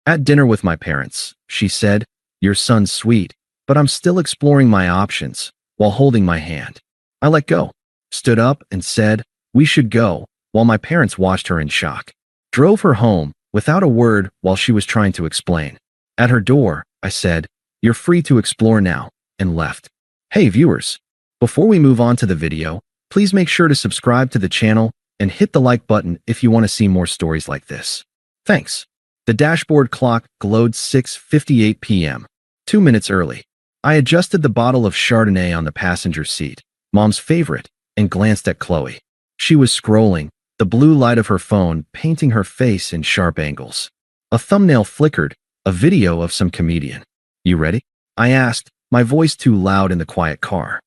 At dinner with my parents, she said, "Your son's sweet, but I'm still exploring my options," while holding my hand. I let go, stood up, and said, "We should go," while my parents watched her in shock. Drove her home, without a word, while she was trying to explain. At her door, I said, "You're free to explore now," and left. Hey viewers, before we move on to the video, please make sure to subscribe to the channel and hit the like button if you want to see more stories like this. Thanks. The dashboard clock glowed 6:58 p.m., 2 minutes early. I adjusted the bottle of Chardonnay on the passenger seat, Mom's favorite, and glanced at Chloe. She was scrolling, the blue light of her phone painting her face in sharp angles. A thumbnail flickered, a video of some comedian. "You ready?" I asked, my voice too loud in the quiet car.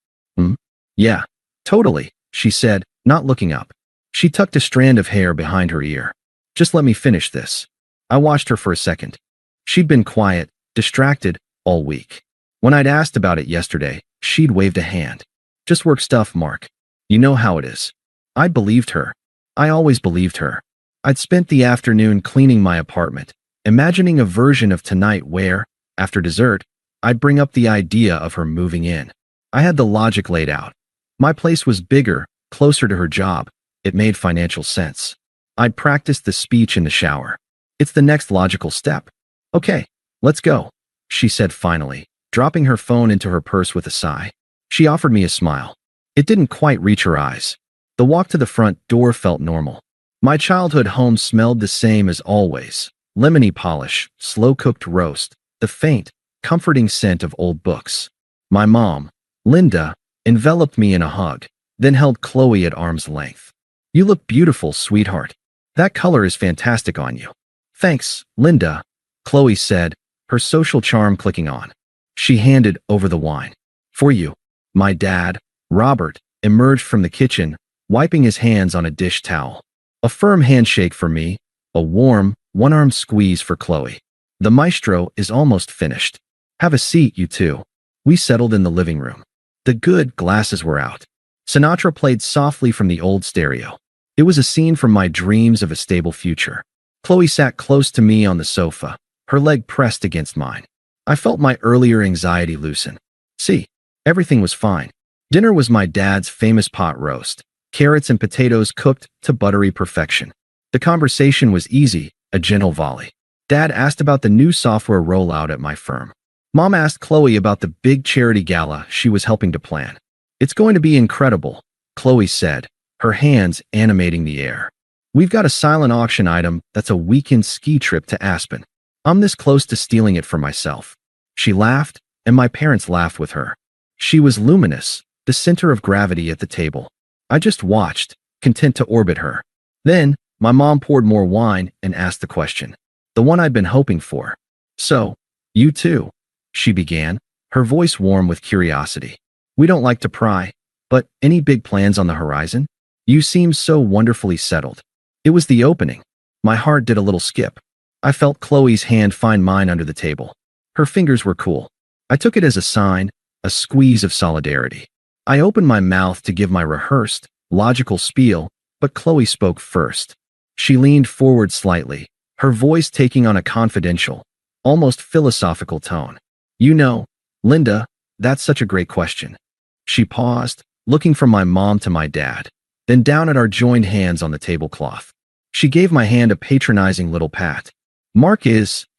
Yeah, totally," she said, not looking up. She tucked a strand of hair behind her ear. "Just let me finish this." I watched her for a second. She'd been quiet, distracted, all week. When I'd asked about it yesterday, she'd waved a hand. "Just work stuff, Mark. You know how it is." I believed her. I always believed her. I'd spent the afternoon cleaning my apartment, imagining a version of tonight where, after dessert, I'd bring up the idea of her moving in. I had the logic laid out. My place was bigger, closer to her job. It made financial sense. I'd practiced the speech in the shower. It's the next logical step. "Okay, let's go," she said finally, dropping her phone into her purse with a sigh. She offered me a smile. It didn't quite reach her eyes. The walk to the front door felt normal. My childhood home smelled the same as always. Lemony polish, slow-cooked roast, the faint, comforting scent of old books. My mom, Linda, enveloped me in a hug, then held Chloe at arm's length. "You look beautiful, sweetheart. That color is fantastic on you." "Thanks, Linda," Chloe said, her social charm clicking on. She handed over the wine. "For you." My dad, Robert, emerged from the kitchen, wiping his hands on a dish towel. A firm handshake for me, a warm, one-arm squeeze for Chloe. "The maestro is almost finished. Have a seat, you two." We settled in the living room. The good glasses were out. Sinatra played softly from the old stereo. It was a scene from my dreams of a stable future. Chloe sat close to me on the sofa, her leg pressed against mine. I felt my earlier anxiety loosen. See, everything was fine. Dinner was my dad's famous pot roast, carrots and potatoes cooked to buttery perfection. The conversation was easy, a gentle volley. Dad asked about the new software rollout at my firm. Mom asked Chloe about the big charity gala she was helping to plan. "It's going to be incredible," Chloe said, her hands animating the air. "We've got a silent auction item that's a weekend ski trip to Aspen. I'm this close to stealing it for myself." She laughed, and my parents laughed with her. She was luminous, the center of gravity at the table. I just watched, content to orbit her. Then, my mom poured more wine and asked the question. The one I'd been hoping for. "So, you too," she began, her voice warm with curiosity. "We don't like to pry, but any big plans on the horizon? You seem so wonderfully settled." It was the opening. My heart did a little skip. I felt Chloe's hand find mine under the table. Her fingers were cool. I took it as a sign, a squeeze of solidarity. I opened my mouth to give my rehearsed, logical spiel, but Chloe spoke first. She leaned forward slightly, her voice taking on a confidential, almost philosophical tone. "You know, Linda, that's such a great question." She paused, looking from my mom to my dad, then down at our joined hands on the tablecloth. She gave my hand a patronizing little pat.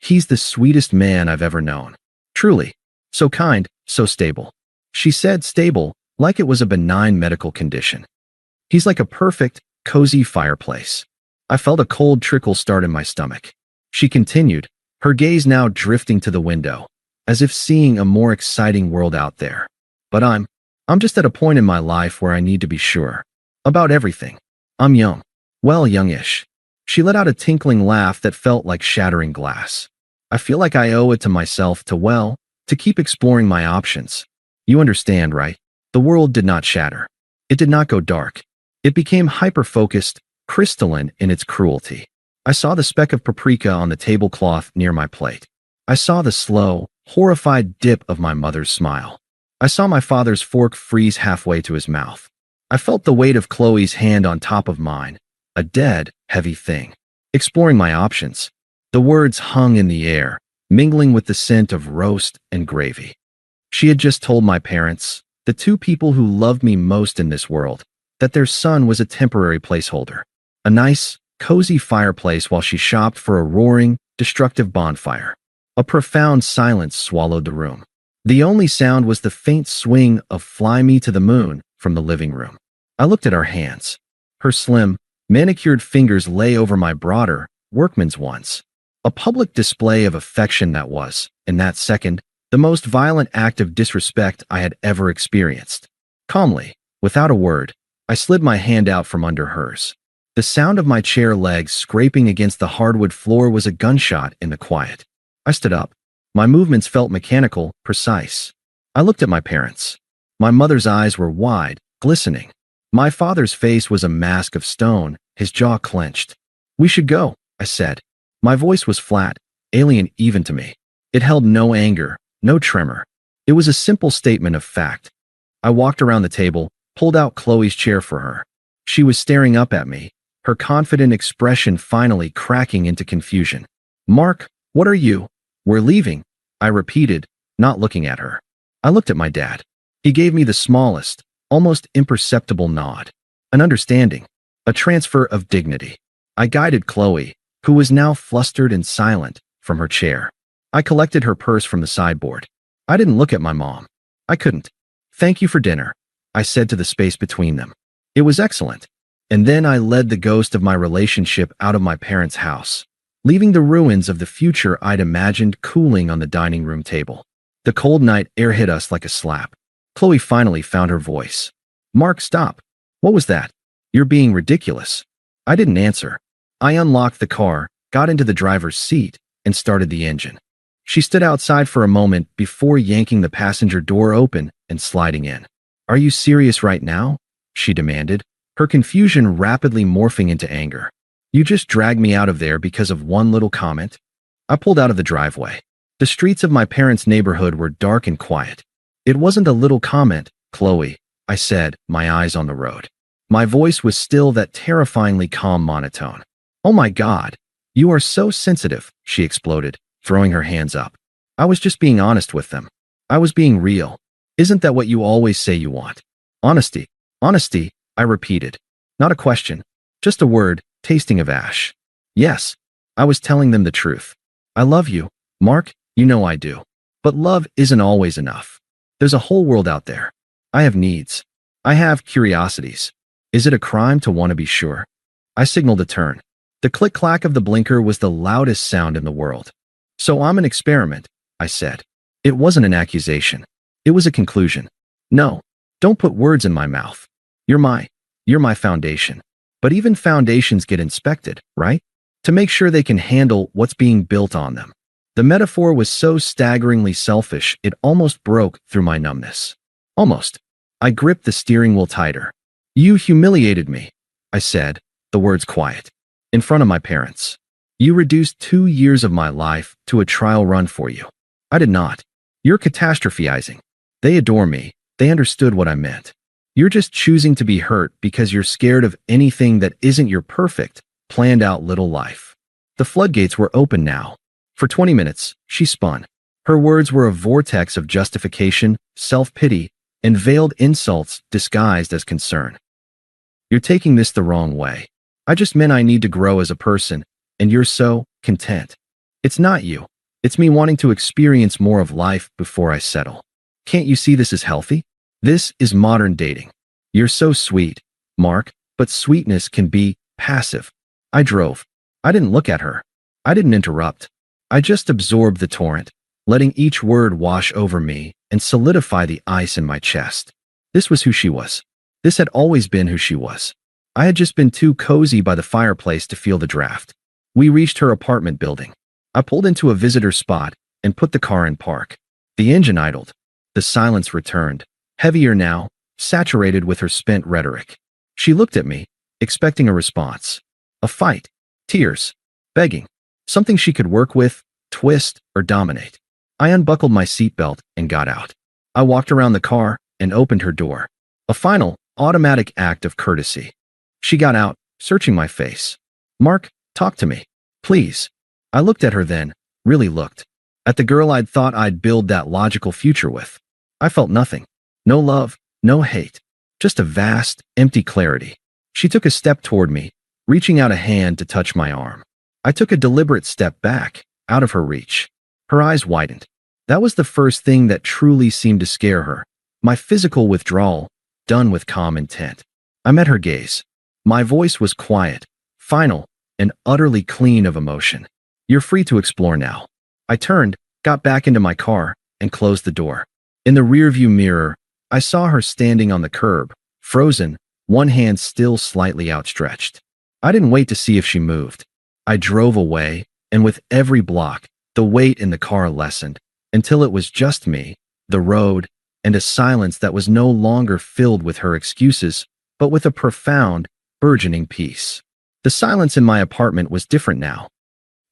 He's the sweetest man I've ever known. Truly. So kind, so stable." She said stable, like it was a benign medical condition. "He's like a perfect, cozy fireplace." I felt a cold trickle start in my stomach. She continued, her gaze now drifting to the window, as if seeing a more exciting world out there. "But I'm just at a point in my life where I need to be sure. About everything. I'm young. Well, youngish." She let out a tinkling laugh that felt like shattering glass. "I feel like I owe it to myself to keep exploring my options. You understand, right?" The world did not shatter. It did not go dark. It became hyper-focused, crystalline in its cruelty. I saw the speck of paprika on the tablecloth near my plate. I saw the slow, horrified dip of my mother's smile. I saw my father's fork freeze halfway to his mouth. I felt the weight of Chloe's hand on top of mine, a dead, heavy thing. Exploring my options. The words hung in the air, mingling with the scent of roast and gravy. She had just told my parents, the two people who loved me most in this world, that their son was a temporary placeholder. A nice, cozy fireplace while she shopped for a roaring, destructive bonfire. A profound silence swallowed the room. The only sound was the faint swing of "Fly Me to the Moon" from the living room. I looked at our hands. Her slim, manicured fingers lay over my broader, workman's ones. A public display of affection that was, in that second, the most violent act of disrespect I had ever experienced. Calmly, without a word, I slid my hand out from under hers. The sound of my chair legs scraping against the hardwood floor was a gunshot in the quiet. I stood up. My movements felt mechanical, precise. I looked at my parents. My mother's eyes were wide, glistening. My father's face was a mask of stone, his jaw clenched. "We should go," I said. My voice was flat, alien even to me. It held no anger, no tremor. It was a simple statement of fact. I walked around the table, pulled out Chloe's chair for her. She was staring up at me, her confident expression finally cracking into confusion. "Mark, what are you?" "We're leaving," I repeated, not looking at her. I looked at my dad. He gave me the smallest, almost imperceptible nod. An understanding, a transfer of dignity. I guided Chloe, who was now flustered and silent, from her chair. I collected her purse from the sideboard. I didn't look at my mom. I couldn't. "Thank you for dinner," I said to the space between them. "It was excellent." And then I led the ghost of my relationship out of my parents' house, leaving the ruins of the future I'd imagined cooling on the dining room table. The cold night air hit us like a slap. Chloe finally found her voice. "Mark, stop. What was that? You're being ridiculous." I didn't answer. I unlocked the car, got into the driver's seat, and started the engine. She stood outside for a moment before yanking the passenger door open and sliding in. "Are you serious right now?" she demanded, her confusion rapidly morphing into anger. "You just dragged me out of there because of one little comment?" I pulled out of the driveway. The streets of my parents' neighborhood were dark and quiet. "It wasn't a little comment, Chloe," I said, my eyes on the road. My voice was still that terrifyingly calm monotone. "Oh my God, you are so sensitive," she exploded, throwing her hands up. "I was just being honest with them. I was being real. Isn't that what you always say you want?" "Honesty. Honesty," I repeated. Not a question, just a word, tasting of ash. "Yes, I was telling them the truth. I love you, Mark, you know I do. But love isn't always enough. There's a whole world out there. I have needs. I have curiosities. Is it a crime to want to be sure?" I signaled a turn. The click-clack of the blinker was the loudest sound in the world. "So I'm an experiment," I said. It wasn't an accusation. It was a conclusion. "No, don't put words in my mouth. You're my foundation. But even foundations get inspected, right? To make sure they can handle what's being built on them." The metaphor was so staggeringly selfish, it almost broke through my numbness. Almost. I gripped the steering wheel tighter. "You humiliated me," I said, the words quiet. "In front of my parents. You reduced 2 years of my life to a trial run for you." "I did not. You're catastrophizing. They adore me. They understood what I meant. You're just choosing to be hurt because you're scared of anything that isn't your perfect, planned-out little life." The floodgates were open now. For 20 minutes, she spun. Her words were a vortex of justification, self-pity, and veiled insults disguised as concern. "You're taking this the wrong way. I just meant I need to grow as a person, and you're so content. It's not you. It's me wanting to experience more of life before I settle. Can't you see this is healthy? This is modern dating. You're so sweet, Mark, but sweetness can be passive." I drove. I didn't look at her. I didn't interrupt. I just absorbed the torrent, letting each word wash over me and solidify the ice in my chest. This was who she was. This had always been who she was. I had just been too cozy by the fireplace to feel the draft. We reached her apartment building. I pulled into a visitor spot and put the car in park. The engine idled. The silence returned, heavier now, saturated with her spent rhetoric. She looked at me, expecting a response. A fight. Tears. Begging. Something she could work with, twist, or dominate. I unbuckled my seatbelt and got out. I walked around the car and opened her door. A final, automatic act of courtesy. She got out, searching my face. "Mark, talk to me. Please." I looked at her then, really looked. At the girl I'd thought I'd build that logical future with. I felt nothing. No love, no hate. Just a vast, empty clarity. She took a step toward me, reaching out a hand to touch my arm. I took a deliberate step back, out of her reach. Her eyes widened. That was the first thing that truly seemed to scare her. My physical withdrawal, done with calm intent. I met her gaze. My voice was quiet, final, and utterly clean of emotion. You're free to explore now. I turned, got back into my car, and closed the door. In the rearview mirror, I saw her standing on the curb, frozen, one hand still slightly outstretched. I didn't wait to see if she moved. I drove away, and with every block, the weight in the car lessened, until it was just me, the road, and a silence that was no longer filled with her excuses, but with a profound, burgeoning peace. The silence in my apartment was different now.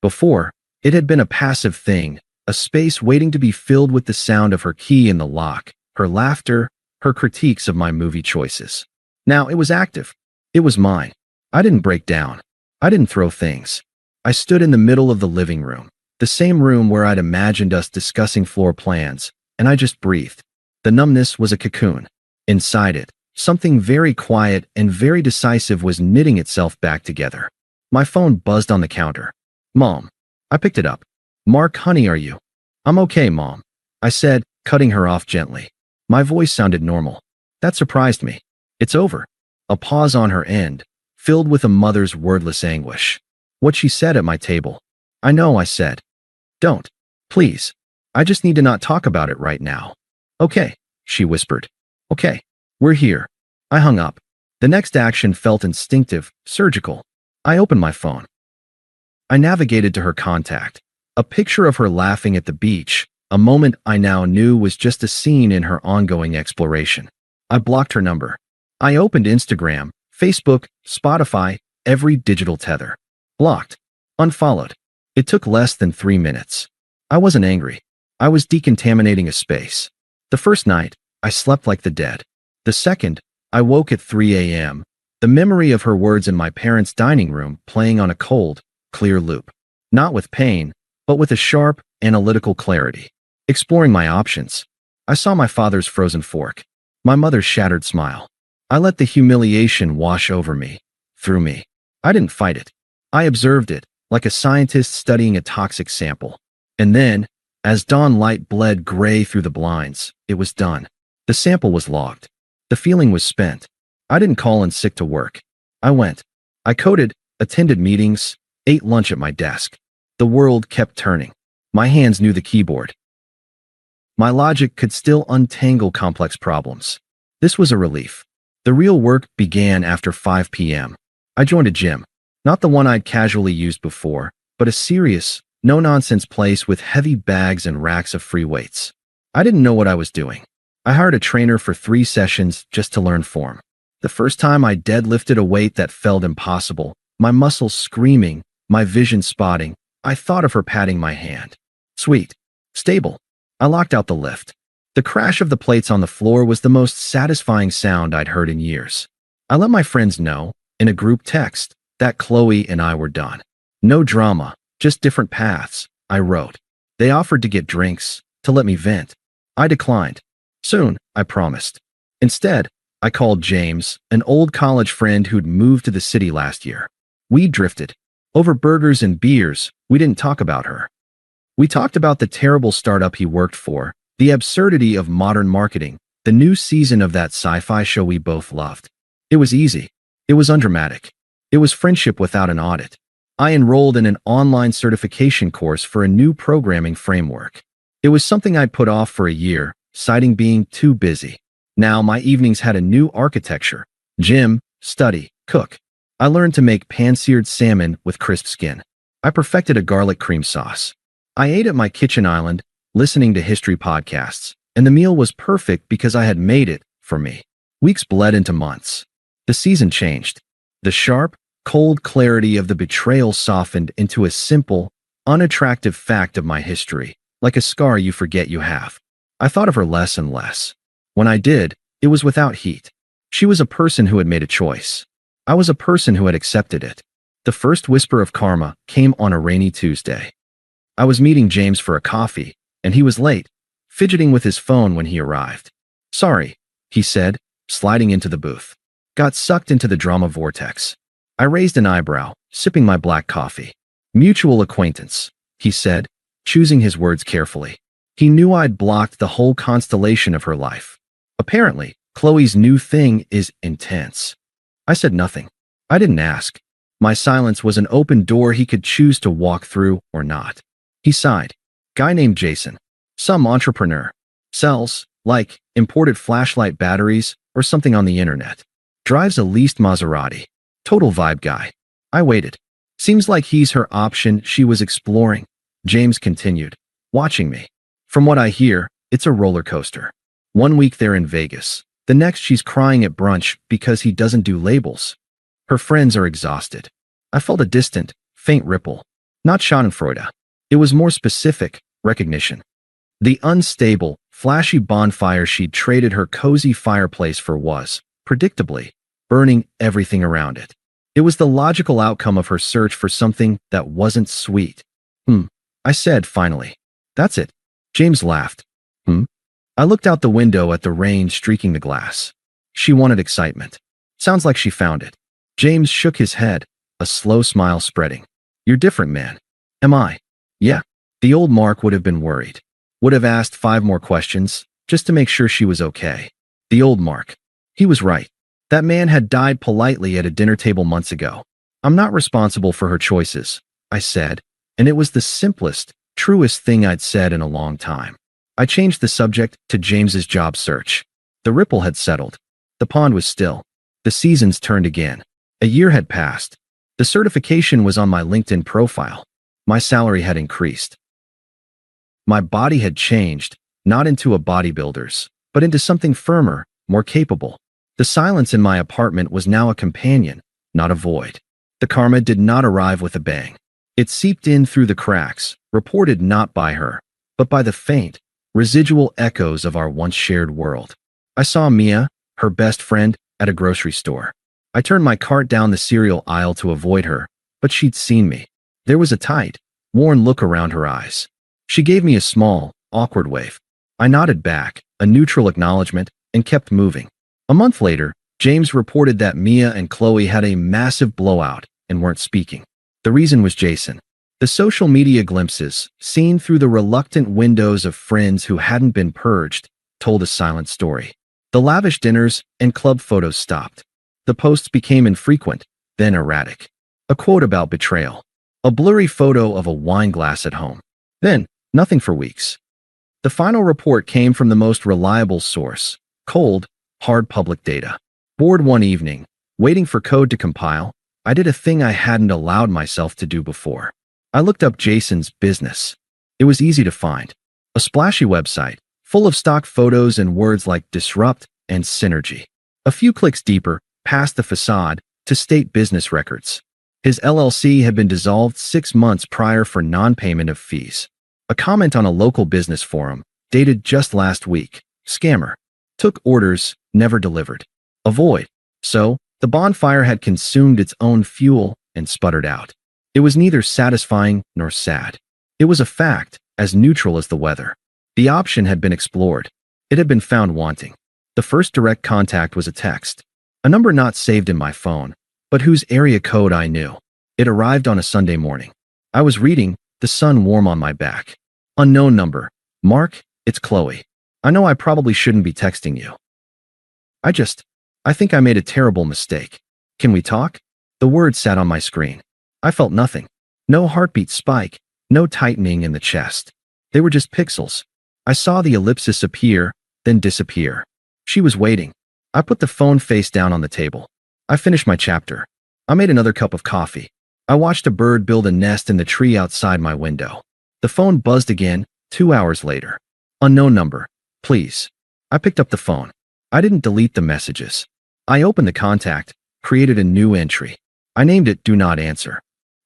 Before, it had been a passive thing, a space waiting to be filled with the sound of her key in the lock, her laughter, her critiques of my movie choices. Now it was active. It was mine. I didn't break down. I didn't throw things. I stood in the middle of the living room, the same room where I'd imagined us discussing floor plans, and I just breathed. The numbness was a cocoon. Inside it, something very quiet and very decisive was knitting itself back together. My phone buzzed on the counter. Mom. I picked it up. Mark, honey, are you? I'm okay, Mom. I said, cutting her off gently. My voice sounded normal. That surprised me. It's over. A pause on her end, filled with a mother's wordless anguish. What she said at my table. I know, I said. Don't. Please. I just need to not talk about it right now. Okay, she whispered. Okay. We're here. I hung up. The next action felt instinctive, surgical. I opened my phone. I navigated to her contact. A picture of her laughing at the beach, a moment I now knew was just a scene in her ongoing exploration. I blocked her number. I opened Instagram, Facebook, Spotify, every digital tether. Blocked. Unfollowed. It took less than 3 minutes. I wasn't angry. I was decontaminating a space. The first night, I slept like the dead. The second, I woke at 3 a.m., the memory of her words in my parents' dining room playing on a cold, clear loop. Not with pain, but with a sharp, analytical clarity. Exploring my options. I saw my father's frozen fork. My mother's shattered smile. I let the humiliation wash over me, through me. I didn't fight it. I observed it, like a scientist studying a toxic sample. And then, as dawn light bled gray through the blinds, it was done. The sample was logged. The feeling was spent. I didn't call in sick to work. I went. I coded, attended meetings, ate lunch at my desk. The world kept turning. My hands knew the keyboard. My logic could still untangle complex problems. This was a relief. The real work began after 5 p.m. I joined a gym. Not the one I'd casually used before, but a serious, no-nonsense place with heavy bags and racks of free weights. I didn't know what I was doing. I hired a trainer for 3 sessions just to learn form. The first time I deadlifted a weight that felt impossible, my muscles screaming, my vision spotting, I thought of her patting my hand. Sweet. Stable. I locked out the lift. The crash of the plates on the floor was the most satisfying sound I'd heard in years. I let my friends know, in a group text, that Chloe and I were done. No drama, just different paths, I wrote. They offered to get drinks, to let me vent. I declined. Soon, I promised. Instead, I called James, an old college friend who'd moved to the city last year. We drifted. Over burgers and beers, we didn't talk about her. We talked about the terrible startup he worked for, the absurdity of modern marketing, the new season of that sci-fi show we both loved. It was easy. It was undramatic. It was friendship without an audit. I enrolled in an online certification course for a new programming framework. It was something I'd put off for a year, citing being too busy. Now my evenings had a new architecture: gym, study, cook. I learned to make pan-seared salmon with crisp skin. I perfected a garlic cream sauce. I ate at my kitchen island, listening to history podcasts, and the meal was perfect because I had made it for me. Weeks bled into months. The season changed. The sharp, cold clarity of the betrayal softened into a simple, unattractive fact of my history, like a scar you forget you have. I thought of her less and less. When I did, it was without heat. She was a person who had made a choice. I was a person who had accepted it. The first whisper of karma came on a rainy Tuesday. I was meeting James for a coffee, and he was late, fidgeting with his phone when he arrived. Sorry, he said, sliding into the booth. Got sucked into the drama vortex. I raised an eyebrow, sipping my black coffee. Mutual acquaintance, he said, choosing his words carefully. He knew I'd blocked the whole constellation of her life. Apparently, Chloe's new thing is intense. I said nothing. I didn't ask. My silence was an open door he could choose to walk through or not. He sighed. Guy named Jason. Some entrepreneur. Sells, like, imported flashlight batteries or something on the internet. Drives a leased Maserati. Total vibe guy. I waited. Seems like he's her option she was exploring. James continued, watching me. From what I hear, it's a roller coaster. 1 week they're in Vegas. The next she's crying at brunch because he doesn't do labels. Her friends are exhausted. I felt a distant, faint ripple. Not schadenfreude. It was more specific, recognition. The unstable, flashy bonfire she'd traded her cozy fireplace for was, predictably, burning everything around it. It was the logical outcome of her search for something that wasn't sweet. I said finally. That's it. James laughed. I looked out the window at the rain streaking the glass. She wanted excitement. Sounds like she found it. James shook his head, a slow smile spreading. You're different, man. Am I? Yeah. The old Mark would have been worried. Would have asked 5 more questions, just to make sure she was okay. The old Mark. He was right. That man had died politely at a dinner table months ago. I'm not responsible for her choices, I said, and it was the simplest, truest thing I'd said in a long time. I changed the subject to James's job search. The ripple had settled. The pond was still. The seasons turned again. A year had passed. The certification was on my LinkedIn profile. My salary had increased. My body had changed, not into a bodybuilder's, but into something firmer, more capable. The silence in my apartment was now a companion, not a void. The karma did not arrive with a bang. It seeped in through the cracks, reported not by her, but by the faint, residual echoes of our once shared world. I saw Mia, her best friend, at a grocery store. I turned my cart down the cereal aisle to avoid her, but she'd seen me. There was a tight, worn look around her eyes. She gave me a small, awkward wave. I nodded back, a neutral acknowledgement, and kept moving. A month later, James reported that Mia and Chloe had a massive blowout and weren't speaking. The reason was Jason. The social media glimpses, seen through the reluctant windows of friends who hadn't been purged, told a silent story. The lavish dinners and club photos stopped. The posts became infrequent, then erratic. A quote about betrayal. A blurry photo of a wine glass at home. Then, nothing for weeks. The final report came from the most reliable source, cold, hard public data. Bored one evening, waiting for code to compile, I did a thing I hadn't allowed myself to do before. I looked up Jason's business. It was easy to find. A splashy website, full of stock photos and words like disrupt and synergy. A few clicks deeper, past the facade, to state business records. His LLC had been dissolved 6 months prior for non-payment of fees. A comment on a local business forum, dated just last week. Scammer. Took orders, never delivered. Avoid. So, the bonfire had consumed its own fuel and sputtered out. It was neither satisfying nor sad. It was a fact, as neutral as the weather. The option had been explored. It had been found wanting. The first direct contact was a text. A number not saved in my phone, but whose area code I knew. It arrived on a Sunday morning. I was reading, the sun warm on my back. Unknown number. Mark, it's Chloe. I know I probably shouldn't be texting you. I think I made a terrible mistake. Can we talk? The words sat on my screen. I felt nothing. No heartbeat spike, no tightening in the chest. They were just pixels. I saw the ellipsis appear, then disappear. She was waiting. I put the phone face down on the table. I finished my chapter. I made another cup of coffee. I watched a bird build a nest in the tree outside my window. The phone buzzed again, 2 hours later. Unknown number. Please. I picked up the phone. I didn't delete the messages. I opened the contact, created a new entry. I named it Do Not Answer.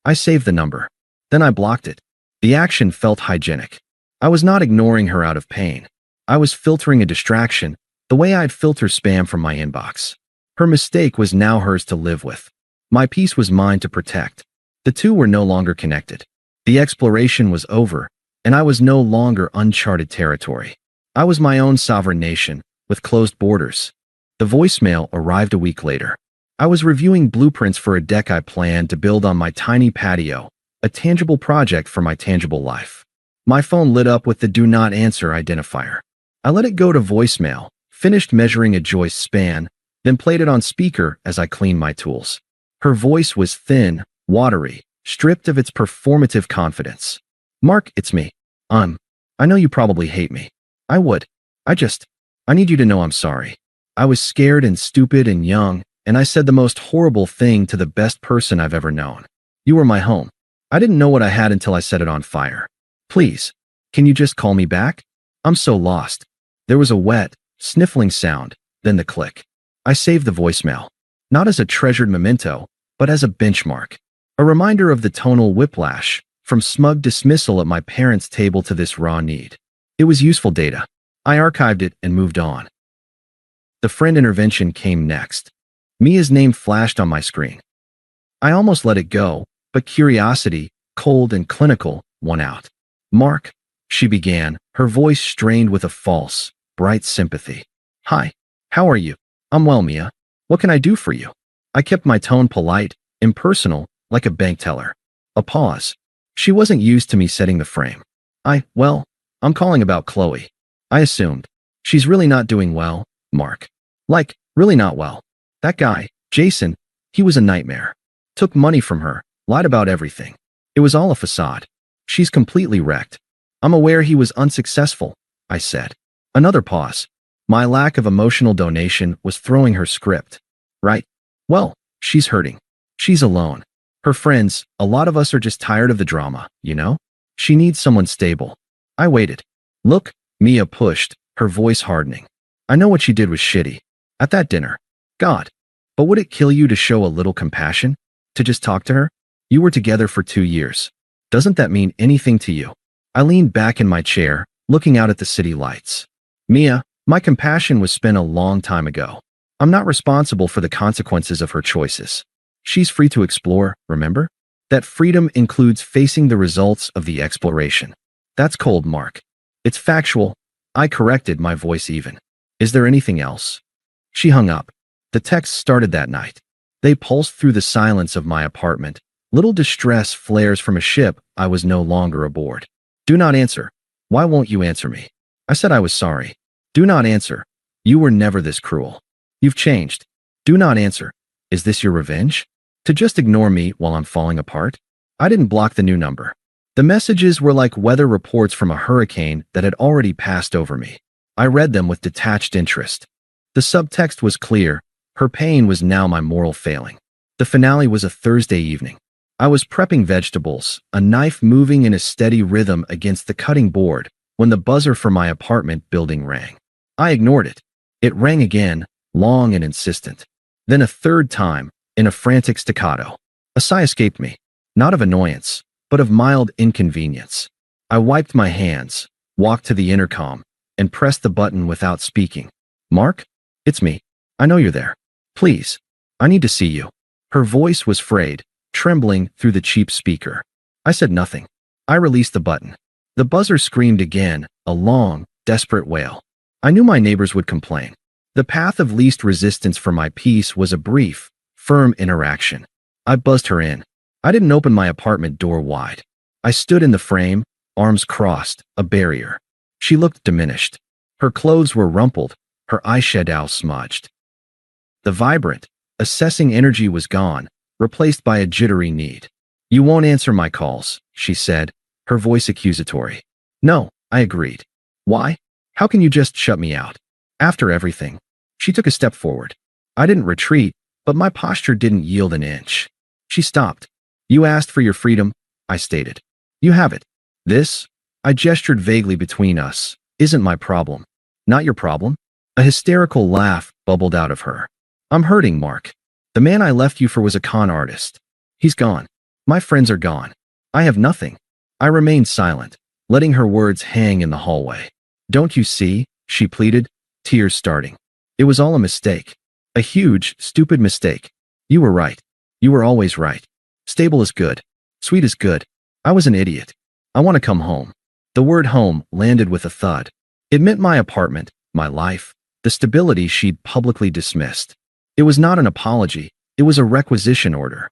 I saved the number. Then I blocked it. The action felt hygienic. I was not ignoring her out of pain. I was filtering a distraction, the way I'd filter spam from my inbox. Her mistake was now hers to live with. My peace was mine to protect. The two were no longer connected. The exploration was over, and I was no longer uncharted territory. I was my own sovereign nation, with closed borders. The voicemail arrived a week later. I was reviewing blueprints for a deck I planned to build on my tiny patio, a tangible project for my tangible life. My phone lit up with the Do Not Answer identifier. I let it go to voicemail, finished measuring a joist span, then played it on speaker as I cleaned my tools. Her voice was thin, watery, stripped of its performative confidence. Mark, it's me. I know you probably hate me. I would. I need you to know I'm sorry. I was scared and stupid and young, and I said the most horrible thing to the best person I've ever known. You were my home. I didn't know what I had until I set it on fire. Please, can you just call me back? I'm so lost. There was a wet, sniffling sound, then the click. I saved the voicemail, not as a treasured memento, but as a benchmark. A reminder of the tonal whiplash, from smug dismissal at my parents' table to this raw need. It was useful data. I archived it and moved on. The friend intervention came next. Mia's name flashed on my screen. I almost let it go, but curiosity, cold and clinical, won out. Mark, she began, her voice strained with a false, bright sympathy. Hi, how are you? I'm well, Mia. What can I do for you? I kept my tone polite, impersonal, like a bank teller. A pause. She wasn't used to me setting the frame. I'm calling about Chloe. I assumed. She's really not doing well, Mark. Like, really not well. That guy, Jason, he was a nightmare. Took money from her, lied about everything. It was all a facade. She's completely wrecked. I'm aware he was unsuccessful, I said. Another pause. My lack of emotional donation was throwing her script. Right? Well, she's hurting. She's alone. Her friends, a lot of us are just tired of the drama, you know? She needs someone stable. I waited. Look, Mia pushed, her voice hardening. I know what she did was shitty. At that dinner. God. But would it kill you to show a little compassion? To just talk to her? You were together for 2 years. Doesn't that mean anything to you? I leaned back in my chair, looking out at the city lights. Mia, my compassion was spent a long time ago. I'm not responsible for the consequences of her choices. She's free to explore, remember? That freedom includes facing the results of the exploration. That's cold, Mark. It's factual. I corrected, my voice even. Is there anything else? She hung up. The texts started that night. They pulsed through the silence of my apartment. Little distress flares from a ship I was no longer aboard. Do not answer. Why won't you answer me? I said I was sorry. Do not answer. You were never this cruel. You've changed. Do not answer. Is this your revenge? To just ignore me while I'm falling apart? I didn't block the new number. The messages were like weather reports from a hurricane that had already passed over me. I read them with detached interest. The subtext was clear. Her pain was now my moral failing. The finale was a Thursday evening. I was prepping vegetables, a knife moving in a steady rhythm against the cutting board, when the buzzer for my apartment building rang. I ignored it. It rang again, long and insistent. Then a third time, in a frantic staccato. A sigh escaped me, not of annoyance, but of mild inconvenience. I wiped my hands, walked to the intercom, and pressed the button without speaking. Mark? It's me. I know you're there. Please. I need to see you. Her voice was frayed, trembling through the cheap speaker. I said nothing. I released the button. The buzzer screamed again, a long, desperate wail. I knew my neighbors would complain. The path of least resistance for my peace was a brief, firm interaction. I buzzed her in. I didn't open my apartment door wide. I stood in the frame, arms crossed, a barrier. She looked diminished. Her clothes were rumpled, her eyeshadow smudged. The vibrant, assessing energy was gone, replaced by a jittery need. You won't answer my calls, she said, her voice accusatory. No, I agreed. Why? How can you just shut me out? After everything. She took a step forward. I didn't retreat, but my posture didn't yield an inch. She stopped. You asked for your freedom, I stated. You have it. This, I gestured vaguely between us, isn't my problem. Not your problem? A hysterical laugh bubbled out of her. I'm hurting, Mark. The man I left you for was a con artist. He's gone. My friends are gone. I have nothing. I remained silent, letting her words hang in the hallway. Don't you see? She pleaded, tears starting. It was all a mistake. A huge, stupid mistake. You were right. You were always right. Stable is good. Sweet is good. I was an idiot. I want to come home. The word home landed with a thud. It meant my apartment, my life, the stability she'd publicly dismissed. It was not an apology. It was a requisition order.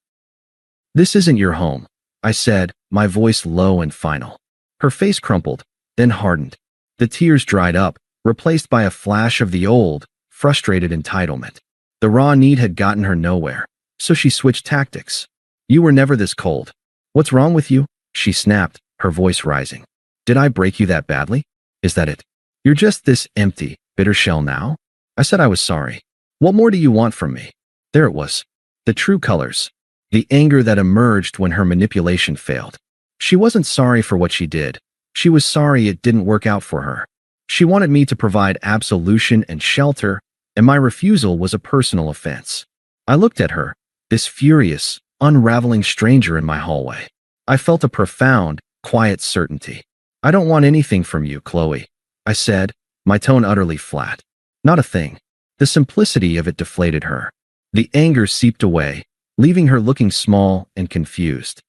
This isn't your home, I said, my voice low and final. Her face crumpled, then hardened. The tears dried up, replaced by a flash of the old, frustrated entitlement. The raw need had gotten her nowhere, so she switched tactics. You were never this cold. What's wrong with you? She snapped, her voice rising. Did I break you that badly? Is that it? You're just this empty, bitter shell now? I said I was sorry. What more do you want from me? There it was. The true colors. The anger that emerged when her manipulation failed. She wasn't sorry for what she did. She was sorry it didn't work out for her. She wanted me to provide absolution and shelter, and my refusal was a personal offense. I looked at her, this furious, unraveling stranger in my hallway. I felt a profound, quiet certainty. I don't want anything from you, Chloe, I said, my tone utterly flat. Not a thing. The simplicity of it deflated her. The anger seeped away, leaving her looking small and confused.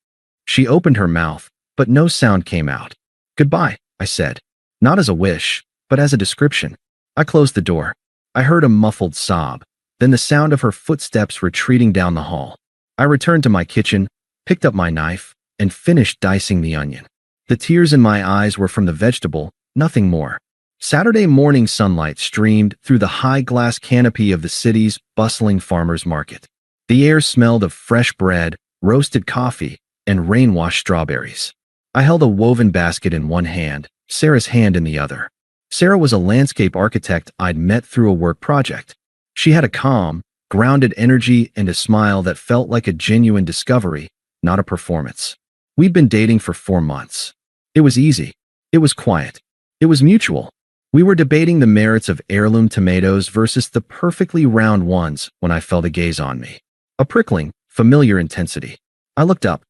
She opened her mouth, but no sound came out. Goodbye, I said. Not as a wish, but as a description. I closed the door. I heard a muffled sob, then the sound of her footsteps retreating down the hall. I returned to my kitchen, picked up my knife, and finished dicing the onion. The tears in my eyes were from the vegetable, nothing more. Saturday morning sunlight streamed through the high glass canopy of the city's bustling farmers market. The air smelled of fresh bread, roasted coffee, and rain-washed strawberries. I held a woven basket in one hand, Sarah's hand in the other. Sarah was a landscape architect I'd met through a work project. She had a calm, grounded energy and a smile that felt like a genuine discovery, not a performance. We'd been dating for 4 months. It was easy. It was quiet. It was mutual. We were debating the merits of heirloom tomatoes versus the perfectly round ones when I felt a gaze on me. A prickling, familiar intensity. I looked up.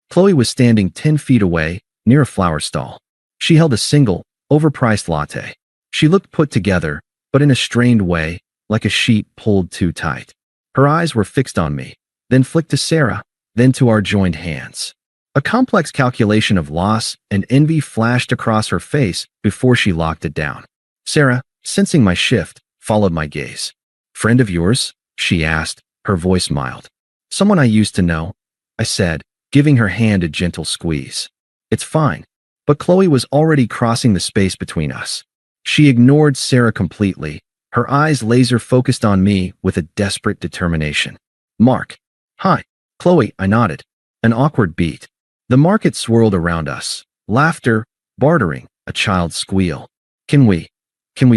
Chloe was standing 10 feet away, near a flower stall. She held a single, overpriced latte. She looked put together, but in a strained way, like a sheet pulled too tight. Her eyes were fixed on me, then flicked to Sarah, then to our joined hands. A complex calculation of loss and envy flashed across her face before she locked it down. Sarah, sensing my shift, followed my gaze. Friend of yours? She asked, her voice mild. Someone I used to know, I said, giving her hand a gentle squeeze. It's fine. But Chloe was already crossing the space between us. She ignored Sarah completely, her eyes laser-focused on me with a desperate determination. Mark. Hi. Chloe, I nodded. An awkward beat. The market swirled around us. Laughter, bartering, a child's squeal. Can we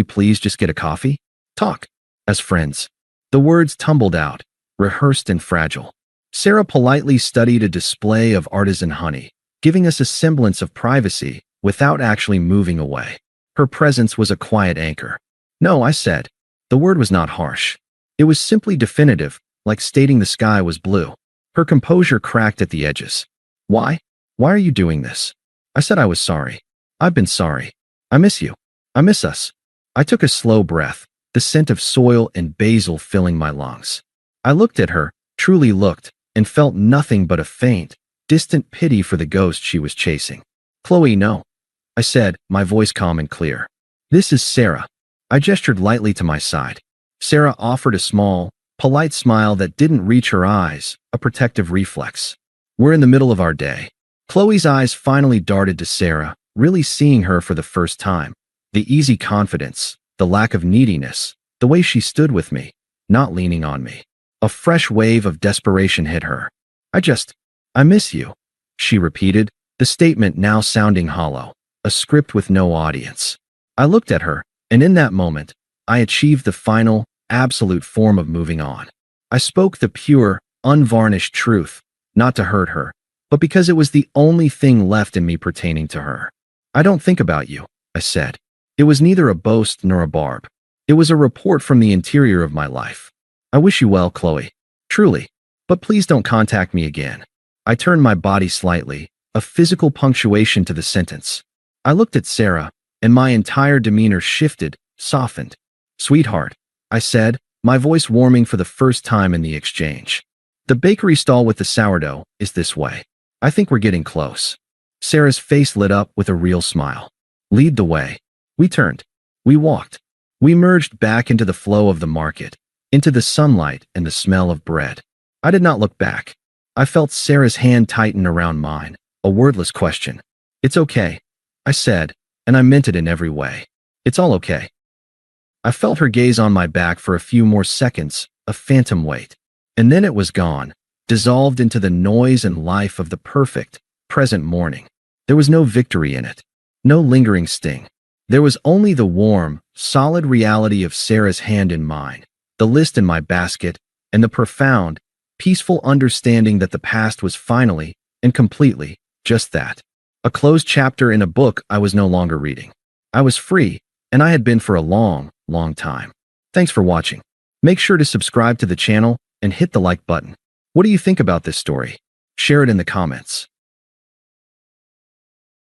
please just get a coffee? Talk. As friends. The words tumbled out, rehearsed and fragile. Sarah politely studied a display of artisan honey, giving us a semblance of privacy without actually moving away. Her presence was a quiet anchor. No, I said. The word was not harsh. It was simply definitive, like stating the sky was blue. Her composure cracked at the edges. Why? Why are you doing this? I said I was sorry. I've been sorry. I miss you. I miss us. I took a slow breath, the scent of soil and basil filling my lungs. I looked at her, truly looked, and felt nothing but a faint, distant pity for the ghost she was chasing. Chloe, no. I said, my voice calm and clear. This is Sarah. I gestured lightly to my side. Sarah offered a small, polite smile that didn't reach her eyes, a protective reflex. We're in the middle of our day. Chloe's eyes finally darted to Sarah, really seeing her for the first time. The easy confidence, the lack of neediness, the way she stood with me, not leaning on me. A fresh wave of desperation hit her. I miss you, she repeated, the statement now sounding hollow, a script with no audience. I looked at her, and in that moment, I achieved the final, absolute form of moving on. I spoke the pure, unvarnished truth, not to hurt her, but because it was the only thing left in me pertaining to her. I don't think about you, I said. It was neither a boast nor a barb. It was a report from the interior of my life. I wish you well, Chloe. Truly. But please don't contact me again. I turned my body slightly, a physical punctuation to the sentence. I looked at Sarah, and my entire demeanor shifted, softened. Sweetheart, I said, my voice warming for the first time in the exchange. The bakery stall with the sourdough is this way. I think we're getting close. Sarah's face lit up with a real smile. Lead the way. We turned. We walked. We merged back into the flow of the market, into the sunlight and the smell of bread. I did not look back. I felt Sarah's hand tighten around mine, a wordless question. It's okay, I said, and I meant it in every way. It's all okay. I felt her gaze on my back for a few more seconds, a phantom wait. And then it was gone, dissolved into the noise and life of the perfect, present morning. There was no victory in it, no lingering sting. There was only the warm, solid reality of Sarah's hand in mine, the list in my basket, and the profound, peaceful understanding that the past was finally and completely just that. A closed chapter in a book I was no longer reading. I was free, and I had been for a long, long time. Thanks for watching. Make sure to subscribe to the channel and hit the like button. What do you think about this story? Share it in the comments.